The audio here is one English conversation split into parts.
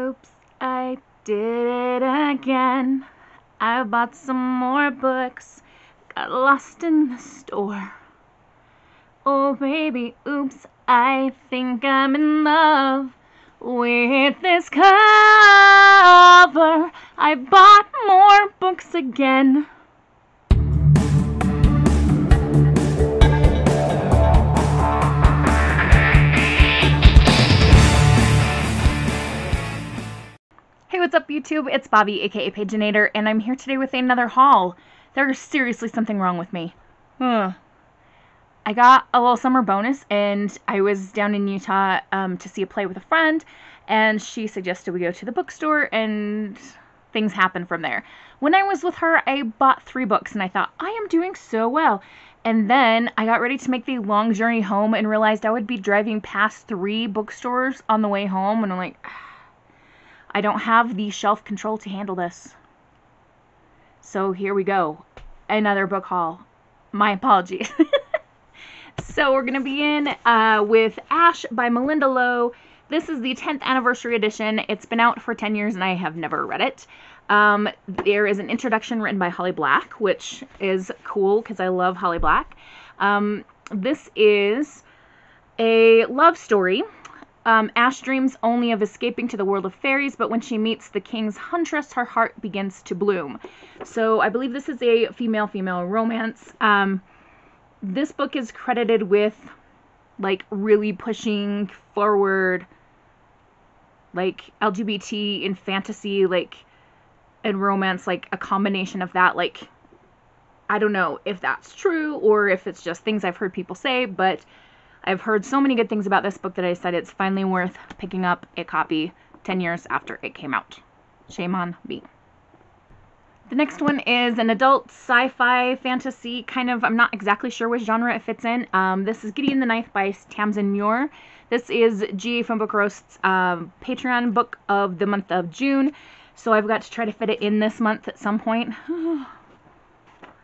Oops, I did it again. I bought some more books, got lost in the store. Oh baby, oops, I think I'm in love with this cover. I bought more books again. Hey, what's up YouTube? It's Bobi, aka Paginator, and I'm here today with another haul. There's seriously something wrong with me. I got a little summer bonus, and I was down in Utah to see a play with a friend, and she suggested we go to the bookstore, and things happened from there. When I was with her, I bought 3 books, and I thought, I am doing so well. And then I got ready to make the long journey home and realized I would be driving past 3 bookstores on the way home, and I'm like, I don't have the shelf control to handle this. So here we go. Another book haul. My apologies. So we're going to begin with Ash by Malinda Lo. This is the 10th anniversary edition. It's been out for 10 years and I have never read it. There is an introduction written by Holly Black, which is cool because I love Holly Black. This is a love story. Ash dreams only of escaping to the world of fairies, but when she meets the king's huntress, her heart begins to bloom. So I believe this is a female-female romance. This book is credited with, like, really pushing forward, like, LGBT in fantasy, like, and romance, like, a combination of that. Like, I don't know if that's true or if it's just things I've heard people say, but I've heard so many good things about this book that I said it's finally worth picking up a copy 10 years after it came out. Shame on me. The next one is an adult sci-fi fantasy, kind of, I'm not exactly sure which genre it fits in. This is Gideon the Ninth by Tamsin Muir. This is GA from Book Roast's Patreon book of the month of June, so I've got to try to fit it in this month at some point.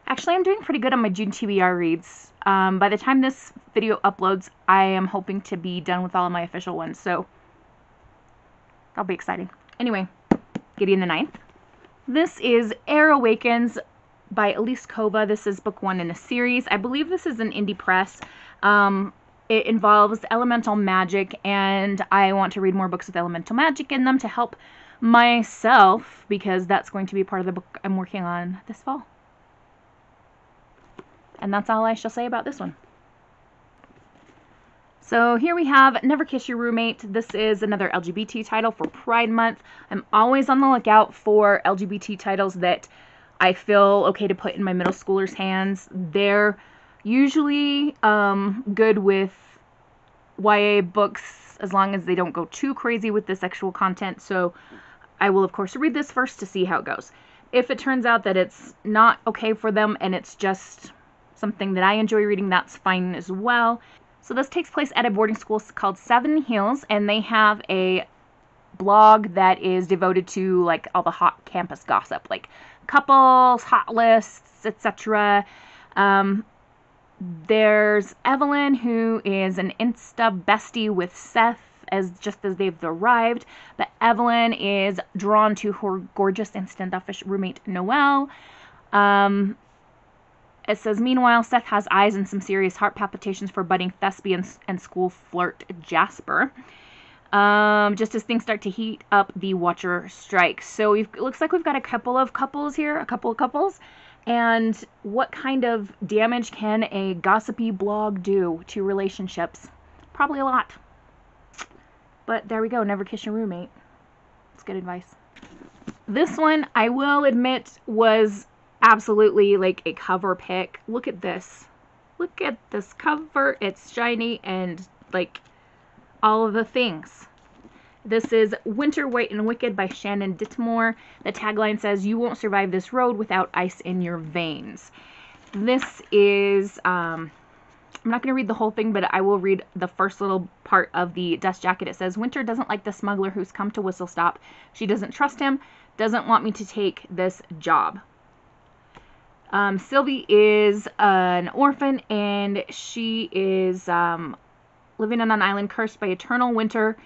Actually, I'm doing pretty good on my June TBR reads. By the time this video uploads, I am hoping to be done with all of my official ones, so that'll be exciting. Anyway, Gideon the Ninth. This is Air Awakens by Elise Kova. This is book 1 in a series. I believe this is an indie press. It involves elemental magic, and I want to read more books with elemental magic in them to help myself, because that's going to be part of the book I'm working on this fall. And that's all I shall say about this one. So here we have Never Kiss Your Roommate. This is another LGBT title for Pride Month. I'm always on the lookout for LGBT titles that I feel okay to put in my middle schoolers' hands. They're usually good with YA books as long as they don't go too crazy with the sexual content. So I will, of course, read this first to see how it goes. If it turns out that it's not okay for them and it's just something that I enjoy reading, that's fine as well. So this takes place at a boarding school called Seven Hills, and they have a blog that is devoted to, like, all the hot campus gossip, like couples, hot lists, etc. There's Evelyn, who is an Insta bestie with Seth just as they've arrived, but Evelyn is drawn to her gorgeous and standoffish roommate Noelle. It says, meanwhile, Seth has eyes and some serious heart palpitations for budding thespian and school flirt Jasper. Just as things start to heat up, the Watcher strikes. So it looks like we've got a couple of couples here, a couple of couples. And what kind of damage can a gossipy blog do to relationships? Probably a lot. But there we go, never kiss your roommate. It's good advice. This one, I will admit, was absolutely like a cover pick. Look at this. Look at this cover. It's shiny and like all of the things. This is Winter, White, and Wicked by Shannon Dittmore. The tagline says, "You won't survive this road without ice in your veins." This is, I'm not going to read the whole thing, but I will read the first little part of the dust jacket. It says, "Winter doesn't like the smuggler who's come to Whistle Stop. She doesn't trust him, doesn't want me to take this job." Sylvie is an orphan, and she is living on an island cursed by eternal winter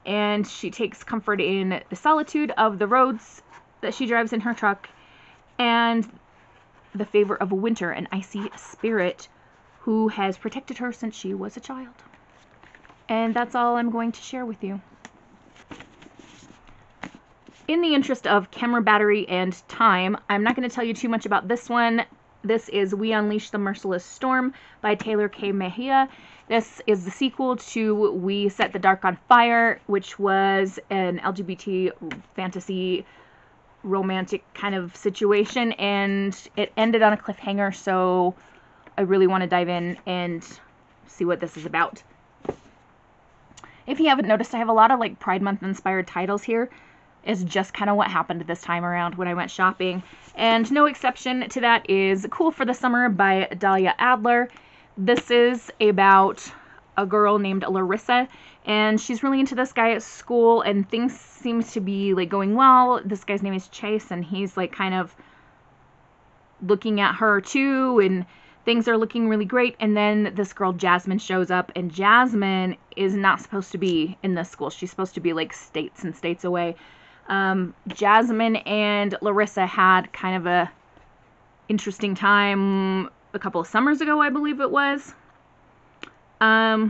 and she takes comfort in the solitude of the roads that she drives in her truck and the favor of winter, an icy spirit who has protected her since she was a child. And that's all I'm going to share with you. In the interest of camera battery and time, I'm not going to tell you too much about this one. This is We Unleash the Merciless Storm by Taylor K. Mejia. This is the sequel to We Set the Dark on Fire, which was an LGBT fantasy romantic kind of situation, and it ended on a cliffhanger, so I really want to dive in and see what this is about. If you haven't noticed, I have a lot of like Pride Month inspired titles here. Is just kind of what happened this time around when I went shopping. And no exception to that is Cool for the Summer by Dahlia Adler. This is about a girl named Larissa, and she's really into this guy at school, and things seem to be like going well. This guy's name is Chase, and he's like kind of looking at her too, and things are looking really great. And then this girl Jasmine shows up, and Jasmine is not supposed to be in this school. She's supposed to be like states and states away. Jasmine and Larissa had kind of a interesting time a couple of summers ago, I believe it was. They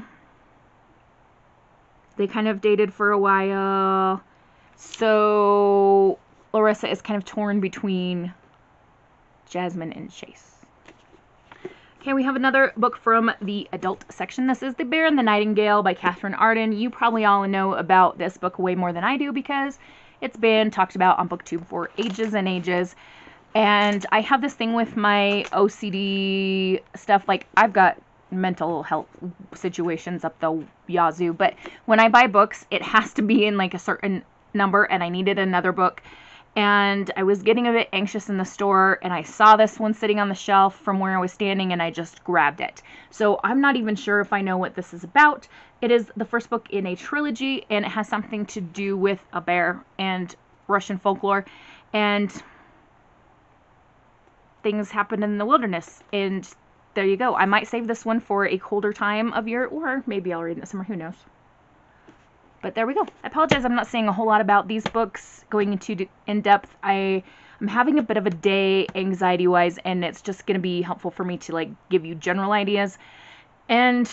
kind of dated for a while. So Larissa is kind of torn between Jasmine and Chase. Okay, we have another book from the adult section. This is The Bear and the Nightingale by Catherine Arden. You probably all know about this book way more than I do because it's been talked about on BookTube for ages and ages. And I have this thing with my OCD stuff. Like, I've got mental health situations up the yazoo. But when I buy books, it has to be in like a certain number. And I needed another book. And I was getting a bit anxious in the store. And I saw this one sitting on the shelf from where I was standing. And I just grabbed it. So I'm not even sure if I know what this is about. It is the first book in a trilogy, and it has something to do with a bear and Russian folklore, and things happen in the wilderness, and there you go. I might save this one for a colder time of year, or maybe I'll read it in the summer, who knows. But there we go. I apologize, I'm not saying a whole lot about these books, going into in-depth. I'm having a bit of a day anxiety-wise, and it's just going to be helpful for me to like give you general ideas, and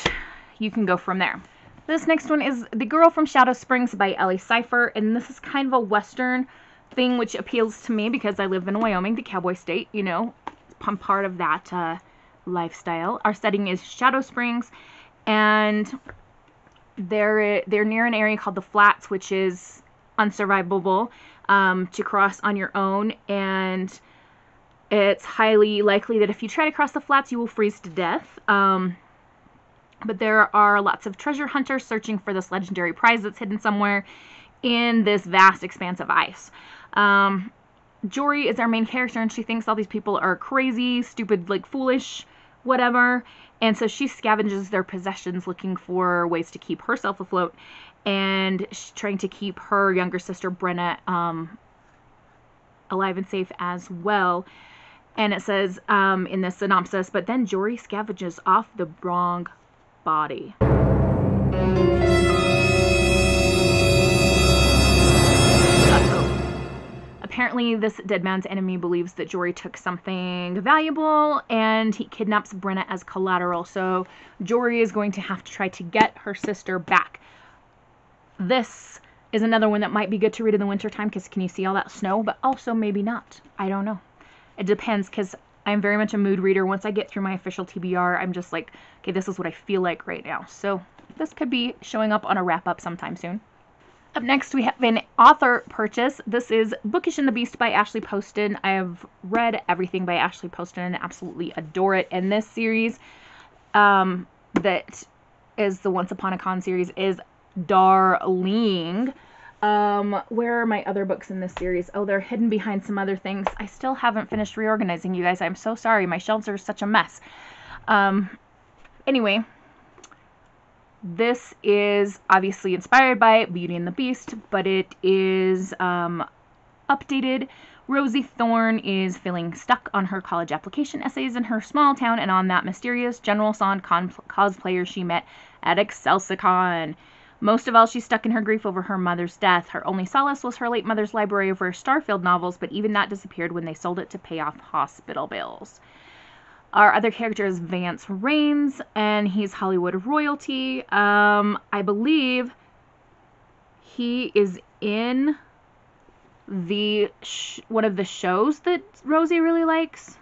you can go from there. This next one is The Girl from Shadow Springs by Ellie Cipher, and this is kind of a Western thing, which appeals to me because I live in Wyoming, the cowboy state, you know. I'm part of that lifestyle. Our setting is Shadow Springs, and they're near an area called the Flats, which is unsurvivable to cross on your own, and it's highly likely that if you try to cross the Flats, you will freeze to death. But there are lots of treasure hunters searching for this legendary prize that's hidden somewhere in this vast expanse of ice. Jory is our main character, and she thinks all these people are crazy, stupid, like foolish, whatever. And so she scavenges their possessions looking for ways to keep herself afloat. And she's trying to keep her younger sister, Brenna, alive and safe as well. And it says in the synopsis, but then Jory scavenges off the wrong body. Apparently, this dead man's enemy believes that Jory took something valuable, and he kidnaps Brenna as collateral. So Jory is going to have to try to get her sister back. This is another one that might be good to read in the wintertime, because can you see all that snow? But also maybe not. I don't know. It depends, because I'm very much a mood reader. Once I get through my official TBR, I'm just like, okay, this is what I feel like right now. So this could be showing up on a wrap-up sometime soon. Up next, we have an author purchase. This is Bookish and the Beast by Ashley Poston. I have read everything by Ashley Poston and absolutely adore it. And this series, that is the Once Upon a Con series, is darling. Where are my other books in this series? Oh, they're hidden behind some other things. I still haven't finished reorganizing, you guys. I'm so sorry. My shelves are such a mess. Anyway, this is obviously inspired by Beauty and the Beast, but it is updated. Rosie Thorne is feeling stuck on her college application essays in her small town and on that mysterious General San cosplayer she met at ExcelsiCon. Most of all, she's stuck in her grief over her mother's death. Her only solace was her late mother's library of rare Starfield novels, but even that disappeared when they sold it to pay off hospital bills. Our other character is Vance Raines, and he's Hollywood royalty. I believe he is in the one of the shows that Rosie really likes.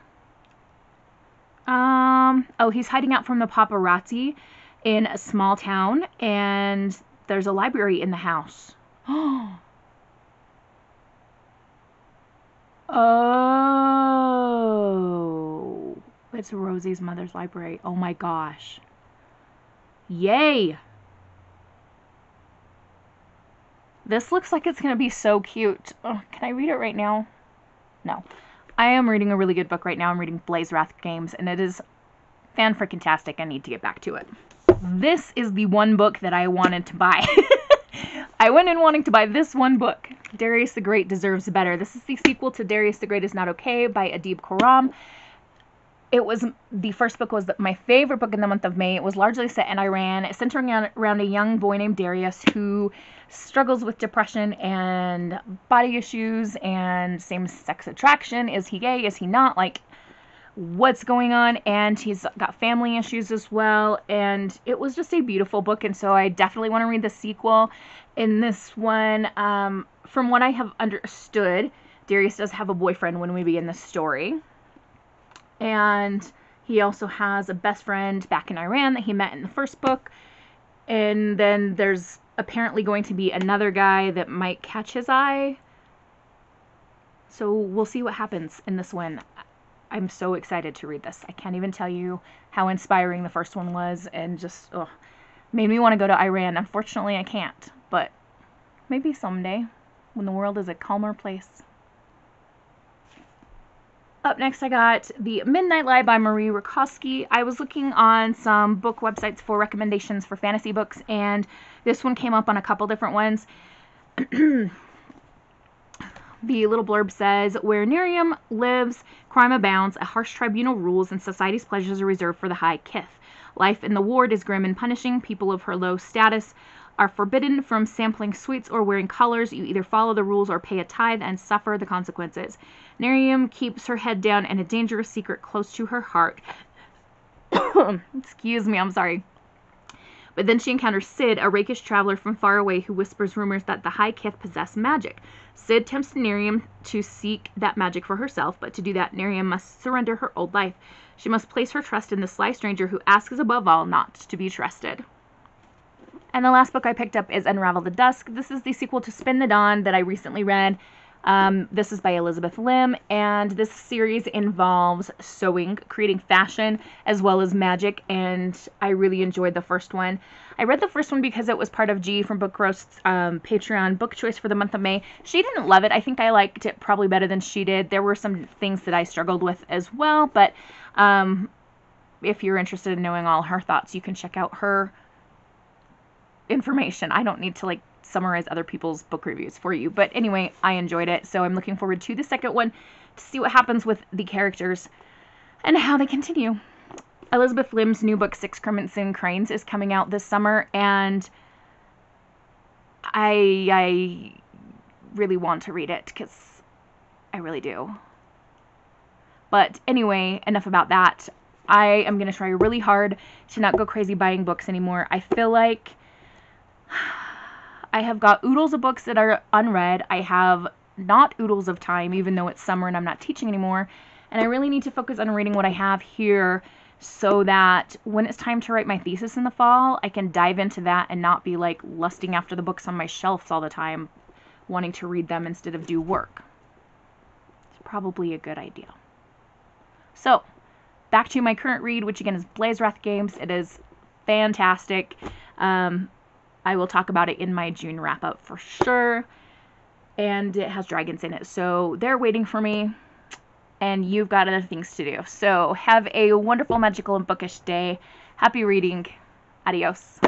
Oh, he's hiding out from the paparazzi in a small town, and there's a library in the house. Oh, it's Rosie's mother's library. Oh my gosh. Yay! This looks like it's going to be so cute. Oh, can I read it right now? No. I am reading a really good book right now. I'm reading Blaze Wrath Games, and it is fan-freaking-tastic. I need to get back to it. This is the one book that I wanted to buy. I went in wanting to buy this one book. Darius the Great Deserves Better. This is the sequel to Darius the Great Is Not Okay by Adib Khorram. It was, the first book was my favorite book in the month of May. It was largely set in Iran, centering around a young boy named Darius who struggles with depression and body issues and same-sex attraction. Is he gay? Is he not? Like, what's going on? And he's got family issues as well. And it was just a beautiful book, and so I definitely want to read the sequel. In this one, from what I have understood, Darius does have a boyfriend when we begin the story. And he also has a best friend back in Iran that he met in the first book. And then there's apparently going to be another guy that might catch his eye. So we'll see what happens in this one. I'm so excited to read this. I can't even tell you how inspiring the first one was, and just made me want to go to Iran. Unfortunately, I can't, but maybe someday when the world is a calmer place. Up next, I got The Midnight Lie by Marie Rakowski. I was looking on some book websites for recommendations for fantasy books, and this one came up on a couple different ones. The little blurb says, where Nerium lives, crime abounds, a harsh tribunal rules, and society's pleasures are reserved for the high kith. Life in the ward is grim and punishing. People of her low status are forbidden from sampling sweets or wearing colors. You either follow the rules or pay a tithe and suffer the consequences. Nerium keeps her head down and a dangerous secret close to her heart. Excuse me, I'm sorry. But then she encounters Sid, a rakish traveler from far away who whispers rumors that the High Kith possess magic. Sid tempts Nerium to seek that magic for herself, but to do that, Nerium must surrender her old life. She must place her trust in the sly stranger who asks above all not to be trusted. And the last book I picked up is Unravel the Dusk. This is the sequel to Spin the Dawn that I recently read. This is by Elizabeth Lim, and this series involves sewing, creating fashion, as well as magic, and I really enjoyed the first one. I read the first one because it was part of G from Book Roast's Patreon book choice for the month of May. She didn't love it. I think I liked it probably better than she did. There were some things that I struggled with as well, but if you're interested in knowing all her thoughts, you can check out her information. I don't need to summarize other people's book reviews for you, but anyway, I enjoyed it, so I'm looking forward to the second one to see what happens with the characters and how they continue. Elizabeth Lim's new book, Six Crimson Cranes, is coming out this summer, and I really want to read it because I really do. But anyway, enough about that. I am going to try really hard to not go crazy buying books anymore. I feel like I have got oodles of books that are unread. I have not oodles of time, even though it's summer and I'm not teaching anymore. And I really need to focus on reading what I have here so that when it's time to write my thesis in the fall, I can dive into that and not be lusting after the books on my shelves all the time, wanting to read them instead of do work. It's probably a good idea. So, back to my current read, which again is Blaze Wrath Games. It is fantastic. I will talk about it in my June wrap-up for sure. And it has dragons in it, so they're waiting for me. And you've got other things to do. So have a wonderful, magical, and bookish day. Happy reading. Adios.